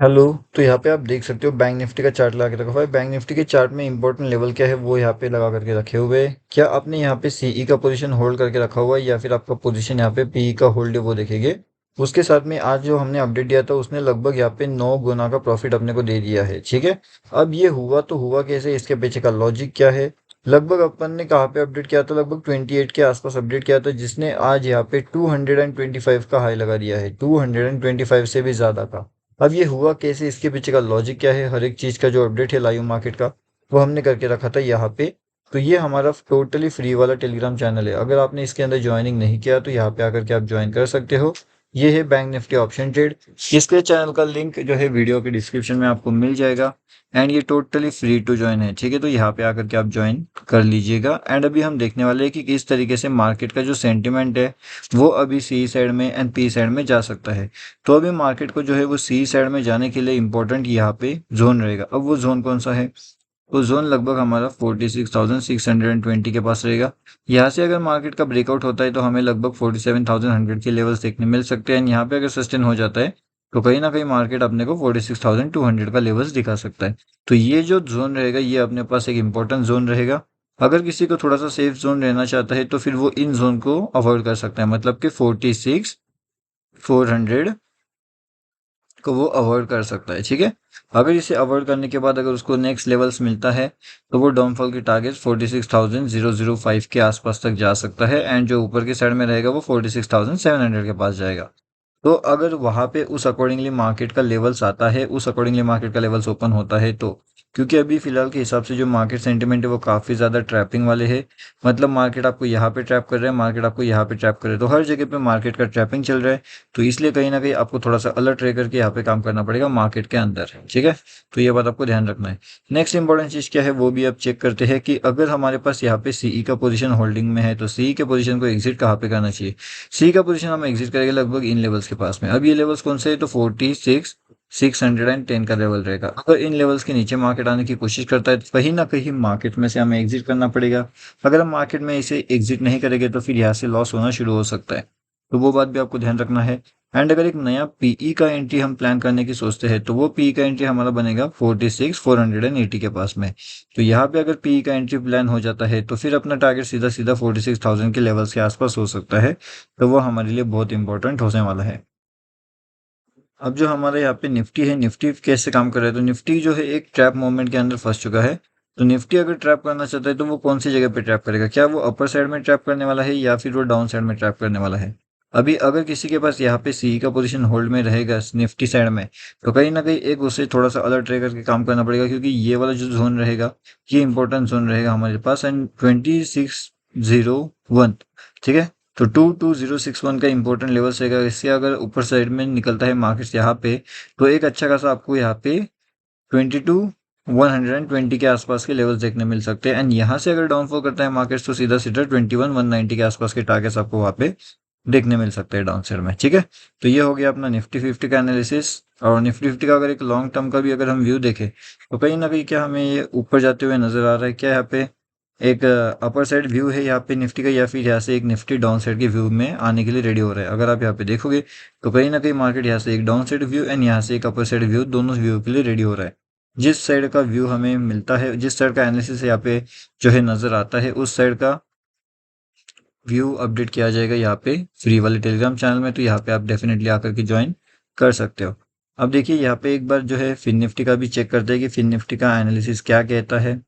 Hello. तो यहाँ पे आप देख सकते हो बैंक निफ्टी का चार्ट लगा के रखा हुआ है। बैंक निफ्टी के चार्ट में इंपॉर्टेंट लेवल क्या है वो यहाँ पे लगा करके रखे हुए हैं। क्या आपने यहाँ पे सीई का पोजीशन होल्ड करके रखा हुआ है या फिर आपका पोजीशन यहाँ पे पीई का होल्ड है वो देखेंगे। उसके साथ में आज जो हमने अपडेट दिया था उसने लगभग यहाँ पे 9 गुना का प्रॉफिट अपने को दे दिया है। ठीक है। अब ये हुआ तो हुआ कैसे, इसके पीछे का लॉजिक क्या है। लगभग अपन ने कहाँ पे अपडेट किया था, लगभग 28 के आसपास अपडेट किया था, जिसने आज यहाँ पे 225 का हाई लगा दिया है, 225 से भी ज्यादा का। अब ये हुआ कैसे, इसके पीछे का लॉजिक क्या है, हर एक चीज का जो अपडेट है लाइव मार्केट का वो हमने करके रखा था यहाँ पे। तो ये हमारा टोटली फ्री वाला टेलीग्राम चैनल है। अगर आपने इसके अंदर ज्वाइनिंग नहीं किया तो यहाँ पे आकर के आप ज्वाइन कर सकते हो। ये है बैंक निफ्टी ऑप्शन ट्रेड। इसके चैनल का लिंक जो है वीडियो के डिस्क्रिप्शन में आपको मिल जाएगा। एंड ये टोटली फ्री टू ज्वाइन है। ठीक है, तो यहाँ पे आकर के आप ज्वाइन कर लीजिएगा। एंड अभी हम देखने वाले हैं कि किस तरीके से मार्केट का जो सेंटिमेंट है वो अभी सी साइड में एंड पी साइड में जा सकता है। तो अभी मार्केट को जो है वो सी साइड में जाने के लिए इंपॉर्टेंट यहाँ पे जोन रहेगा। अब वो जोन कौन सा है, वो जोन लगभग हमारा 46,620 के पास रहेगा। यहाँ से अगर मार्केट का ब्रेकआउट होता है तो हमें लगभग 47,100 के लेवल्स देखने मिल सकते हैं। यहाँ पे अगर सस्टेन हो जाता है तो कहीं ना कहीं मार्केट अपने को 46,200 का लेवल्स दिखा सकता है। तो ये जो जोन रहेगा ये अपने पास एक इंपॉर्टेंट जोन रहेगा। अगर किसी को थोड़ा सा सेफ जोन रहना चाहता है तो फिर वो इन जोन को अवॉइड कर सकता है, मतलब कि 46,400 को वो अवॉइड कर सकता है। ठीक है। अगर इसे अवॉइड करने के बाद अगर उसको नेक्स्ट लेवल्स मिलता है तो वो डाउनफॉल की टारगेट 46,005 के आसपास तक जा सकता है। एंड जो ऊपर की साइड में रहेगा वो 46,700 के पास जाएगा। तो अगर वहां पे उस अकॉर्डिंगली मार्केट का लेवल्स आता है, उस अकॉर्डिंगली मार्केट का लेवल्स ओपन होता है तो, क्योंकि अभी फिलहाल के हिसाब से जो मार्केट सेंटीमेंट है वो काफी ज्यादा ट्रैपिंग वाले है। मतलब मार्केट आपको यहाँ पे ट्रैप कर रहा है, मार्केट आपको यहाँ पे ट्रैप कर रहा है, तो हर जगह पे मार्केट का ट्रैपिंग चल रहा है। तो इसलिए कहीं ना कहीं आपको थोड़ा सा अलर्ट रह करके यहाँ पे काम करना पड़ेगा मार्केट के अंदर। ठीक है। तो ये बात आपको ध्यान रखना है। नेक्स्ट इंपॉर्टेंट चीज क्या है वो भी आप चेक करते हैं कि अगर हमारे पास यहाँ पे सीई का पोजीशन होल्डिंग में है तो सीई के पोजीशन को एग्जिट कहाँ पे करना चाहिए। सी का पोजीशन हम एग्जिट करेंगे लगभग इन लेवल्स के पास में। अब ये लेवल्स कौन से है, तो 46,610 का लेवल रहेगा। अगर इन लेवल्स के नीचे मार्केट आने की कोशिश करता है तो कहीं ना कहीं मार्केट में से हमें एग्जिट करना पड़ेगा। अगर हम मार्केट में इसे एग्जिट नहीं करेंगे तो फिर यहाँ से लॉस होना शुरू हो सकता है। तो वो बात भी आपको ध्यान रखना है। एंड अगर एक नया पीई का एंट्री हम प्लान करने की सोचते हैं तो वो पीई का एंट्री हमारा बनेगा 46,480 के पास में। तो यहाँ पे अगर पीई का एंट्री प्लान हो जाता है तो फिर अपना टारगेट सीधा सीधा 46,000 के लेवल्स के आसपास हो सकता है। तो वो हमारे लिए बहुत इंपॉर्टेंट होने वाला है। अब जो हमारे यहाँ पे निफ्टी है, निफ्टी कैसे काम कर रहा है, तो निफ्टी जो है एक ट्रैप मूवमेंट के अंदर फंस चुका है। तो निफ्टी अगर ट्रैप करना चाहता है तो वो कौन सी जगह पे ट्रैप करेगा, क्या वो अपर साइड में ट्रैप करने वाला है या फिर वो डाउन साइड में ट्रैप करने वाला है। अभी अगर किसी के पास यहाँ पे सी का पोजीशन होल्ड में रहेगा निफ्टी साइड में तो कहीं ना कहीं एक उसे थोड़ा सा अलर्ट रह करके काम करना पड़ेगा, क्योंकि ये वाला जो जोन रहेगा ये इंपॉर्टेंट जोन रहेगा हमारे पास। एंड 2601, ठीक है। तो 22061 का इंपॉर्टेंट लेवल रहेगा। इससे अगर ऊपर साइड में निकलता है मार्केट्स यहाँ पे तो एक अच्छा खासा आपको यहाँ पे 22,120 के आसपास के लेवल्स देखने मिल सकते हैं। एंड यहाँ से अगर डाउनफॉल करता है मार्केट्स तो सीधा सीधा 21,190 के आसपास के टारगेट्स आपको वहाँ पे देखने मिल सकते हैं डाउन साइड में। ठीक है। तो ये हो गया अपना निफ्टी 50 का एनालिसिस। और निफ्टी 50 का अगर एक लॉन्ग टर्म का भी अगर हम व्यू देखें तो कहीं ना कहीं क्या हमें ये ऊपर जाते हुए नजर आ रहा है, क्या यहाँ पे एक अपर साइड व्यू है यहाँ पे निफ्टी का, या फिर यहाँ से एक निफ्टी डाउन साइड के व्यू में आने के लिए रेडी हो रहा है। अगर आप यहाँ पे देखोगे तो कहीं ना कहीं मार्केट यहाँ से एक डाउन साइड व्यू एंड यहाँ से एक अपर साइड व्यू, दोनों व्यू के लिए रेडी हो रहा है। जिस साइड का व्यू हमें मिलता है, जिस साइड का एनालिसिस यहाँ पे जो है नजर आता है, उस साइड का व्यू अपडेट किया जाएगा यहाँ पे फ्री वाले टेलीग्राम चैनल में। तो यहाँ पे आप डेफिनेटली आकर के ज्वाइन कर सकते हो। अब देखिए यहाँ पे एक बार जो है फिन निफ्टी का भी चेक करते हैं कि फिन निफ्टी का एनालिसिस क्या कहता है।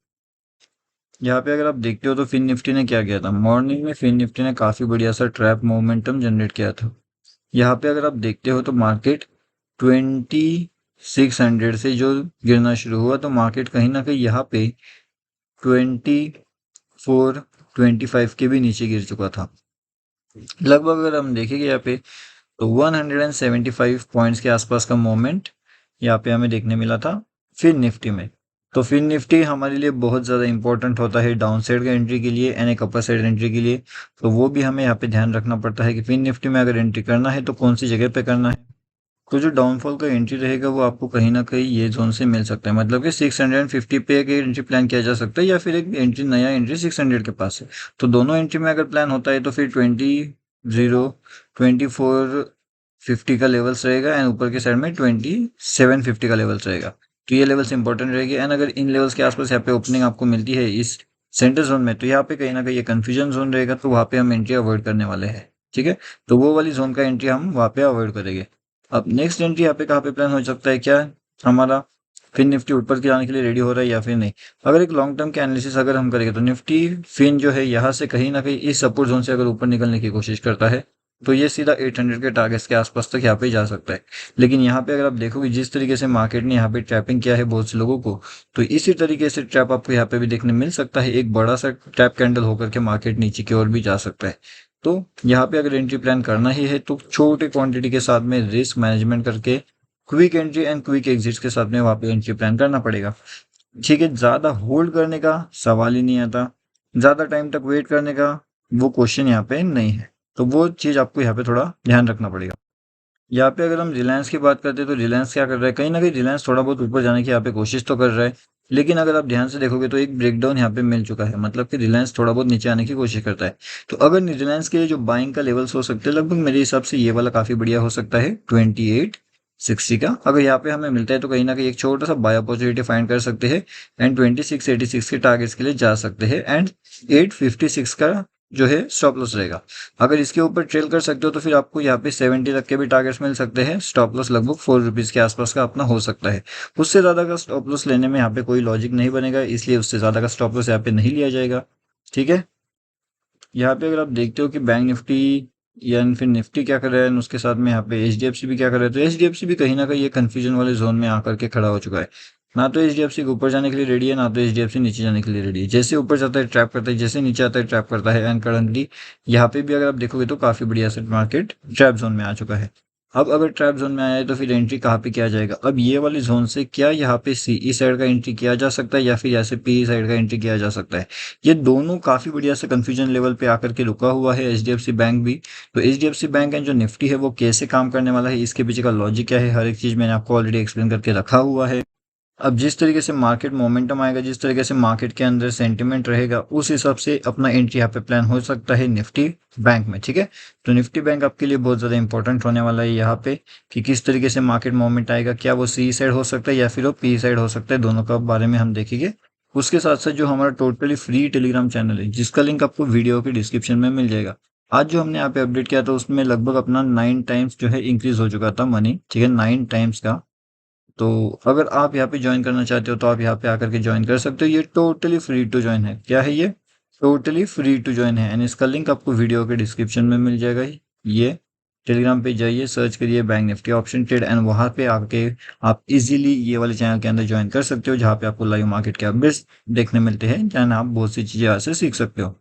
यहाँ पे अगर आप देखते हो तो फिन निफ्टी ने क्या किया था, मॉर्निंग में फिन निफ्टी ने काफी बढ़िया सा ट्रैप मोमेंटम जनरेट किया था। यहाँ पे अगर आप देखते हो तो मार्केट 2600 से जो गिरना शुरू हुआ तो मार्केट कहीं ना कहीं यहाँ पे 2425 के भी नीचे गिर चुका था। लगभग अगर हम देखेंगे यहाँ पे तो 175 पॉइंट्स के आसपास का मोमेंट यहाँ पे हमें देखने मिला था फिन निफ्टी में। तो फिन निफ्टी हमारे लिए बहुत ज़्यादा इंपॉर्टेंट होता है डाउन साइड का एंट्री के लिए एंड एक अपर साइड एंट्री के लिए। तो वो भी हमें यहाँ पे ध्यान रखना पड़ता है कि फिन निफ्टी में अगर एंट्री करना है तो कौन सी जगह पे करना है। तो जो डाउनफॉल का एंट्री रहेगा वो आपको कहीं ना कहीं ये जोन से मिल सकता है, मतलब कि 650 पे एक एंट्री प्लान किया जा सकता है या फिर एक एंट्री नया एंट्री 600 के पास है। तो दोनों एंट्री में अगर प्लान होता है तो फिर 20 0 24 50 का लेवल्स रहेगा एंड ऊपर के साइड में 2750 का लेवल्स रहेगा। तो ये लेवल्स इंपॉर्टेंट रहेगी एंड अगर इन लेवल्स के आसपास यहाँ पे ओपनिंग आपको मिलती है इस सेंटर जोन में, तो यहाँ पे कहीं ना कहीं ये कंफ्यूजन जोन रहेगा, तो वहाँ पे हम एंट्री अवॉइड करने वाले हैं। ठीक है, तो वो वाली जोन का एंट्री हम वहाँ पे अवॉइड करेंगे। अब नेक्स्ट एंट्री यहाँ पे कहाँ पे प्लान हो सकता है, क्या हमारा फिन निफ्टी ऊपर के जाने के लिए रेडी हो रहा है या फिर नहीं। अगर एक लॉन्ग टर्म के एनालिसिस अगर हम करेंगे तो निफ्टी फिन जो है यहाँ से कहीं ना कहीं इस सपोर्ट जोन से अगर ऊपर निकलने की कोशिश करता है तो ये सीधा 800 के टारगेट्स के आसपास तक यहाँ पे जा सकता है। लेकिन यहाँ पे अगर आप देखोगे जिस तरीके से मार्केट ने यहाँ पे ट्रैपिंग किया है बहुत से लोगों को, तो इसी तरीके से ट्रैप आपको यहाँ पे भी देखने मिल सकता है। एक बड़ा सा ट्रैप कैंडल होकर के मार्केट नीचे की ओर भी जा सकता है। तो यहाँ पे अगर एंट्री प्लान करना ही है तो छोटे क्वांटिटी के साथ में रिस्क मैनेजमेंट करके quick entry and quick exit के साथ में वहाँ पे एंट्री प्लान करना पड़ेगा। ठीक है, ज़्यादा होल्ड करने का सवाल ही नहीं आता, ज़्यादा टाइम तक वेट करने का वो क्वेश्चन यहाँ पे नहीं है। तो वो चीज़ आपको यहाँ पे थोड़ा ध्यान रखना पड़ेगा। यहाँ पे अगर हम रिलायंस की बात करते हैं तो रिलायंस क्या कर रहा है, कहीं ना कहीं रिलायंस थोड़ा बहुत ऊपर जाने की यहाँ पे कोशिश तो कर रहा है, लेकिन अगर आप ध्यान से देखोगे तो एक ब्रेकडाउन यहाँ पे मिल चुका है, मतलब कि रिलायंस थोड़ा बहुत नीचे आने की कोशिश करता है। तो अगर रिलायंस के लिए जो बाइंग का लेवल्स हो सकते हैं लगभग मेरे हिसाब से ये वाला काफ़ी बढ़िया हो सकता है 2860 का। अगर यहाँ पे हमें मिलता है तो कहीं ना कहीं एक छोटा सा बाय अपॉर्चुनिटी फाइंड कर सकते हैं एंड 2686 के टारगेट्स के लिए जा सकते हैं एंड 856 का जो है स्टॉप लॉस रहेगा। अगर इसके ऊपर ट्रेल कर सकते हो तो फिर आपको यहाँ पे 70 तक के भी टारगेट्स मिल सकते हैं। स्टॉप लॉस लगभग 4 रुपीज़ के आसपास का अपना हो सकता है। उससे ज़्यादा का स्टॉप लॉस लेने में यहाँ पे कोई लॉजिक नहीं बनेगा, इसलिए उससे ज़्यादा का स्टॉप लॉस यहाँ पे नहीं लिया जाएगा। ठीक है, यहाँ पे अगर आप देखते हो कि बैंक निफ्टी या फिर निफ्टी क्या कर रहा है उसके साथ में यहाँ पे एचडीएफसी भी क्या कर रहा है, तो एचडीएफसी भी कहीं ना कहीं ये कंफ्यूजन वाले जोन में आकर के खड़ा हो चुका है। ना तो एचडीएफसी ऊपर जाने के लिए रेडी है, ना तो एचडीएफसी नीचे जाने के लिए रेडी है। जैसे ऊपर जाता है ट्रैप करता है, जैसे नीचे आता है ट्रैप करता है एंड करंटली यहाँ पे भी अगर आप देखोगे तो काफी बढ़िया सेट मार्केट ट्रैप जोन में आ चुका है। अब अगर ट्रैप जोन में आया है तो फिर एंट्री कहाँ पे किया जाएगा। अब ये वाली जोन से क्या यहाँ पे सीई साइड का एंट्री किया जा सकता है या फिर यहाँ से पीई साइड का एंट्री किया जा सकता है। ये दोनों काफी बढ़िया से कंफ्यूजन लेवल पे आकर के रुका हुआ है। एचडीएफसी बैंक भी, तो एचडीएफसी बैंक एंड जो निफ्टी है वो कैसे काम करने वाला है, इसके पीछे का लॉजिक क्या है, हर एक चीज मैंने आपको ऑलरेडी एक्सप्लेन करके रखा हुआ है। अब जिस तरीके से मार्केट मोमेंटम आएगा, जिस तरीके से मार्केट के अंदर सेंटिमेंट रहेगा, उस हिसाब से अपना एंट्री यहाँ पे प्लान हो सकता है निफ्टी बैंक में। ठीक है, तो निफ्टी बैंक आपके लिए बहुत ज़्यादा इंपॉर्टेंट होने वाला है यहाँ पे कि किस तरीके से मार्केट मोमेंट आएगा, क्या वो सी साइड हो सकता है या फिर वो पी साइड हो सकता है, दोनों का बारे में हम देखेंगे। उसके साथ साथ जो हमारा टोटली फ्री टेलीग्राम चैनल है जिसका लिंक आपको वीडियो के डिस्क्रिप्शन में मिल जाएगा। आज जो हमने यहाँ पे अपडेट किया था उसमें लगभग अपना 9 टाइम्स जो है इंक्रीज हो चुका था मनी। ठीक है, 9 टाइम्स का। तो अगर आप यहाँ पे ज्वाइन करना चाहते हो तो आप यहाँ पे आकर के ज्वाइन कर सकते हो। ये टोटली फ्री टू ज्वाइन है। क्या है ये? टोटली फ्री टू ज्वाइन है एंड इसका लिंक आपको वीडियो के डिस्क्रिप्शन में मिल जाएगा। ये टेलीग्राम पे जाइए, सर्च करिए bank Nifty option trade and वहाँ पे आके आप इजीली ये वाले चैनल के अंदर ज्वाइन कर सकते हो जहाँ पे आपको लाइव मार्केट के अपडेट्स देखने मिलते हैं एंड आप बहुत सी चीज़ें यहाँ से सीख सकते हो।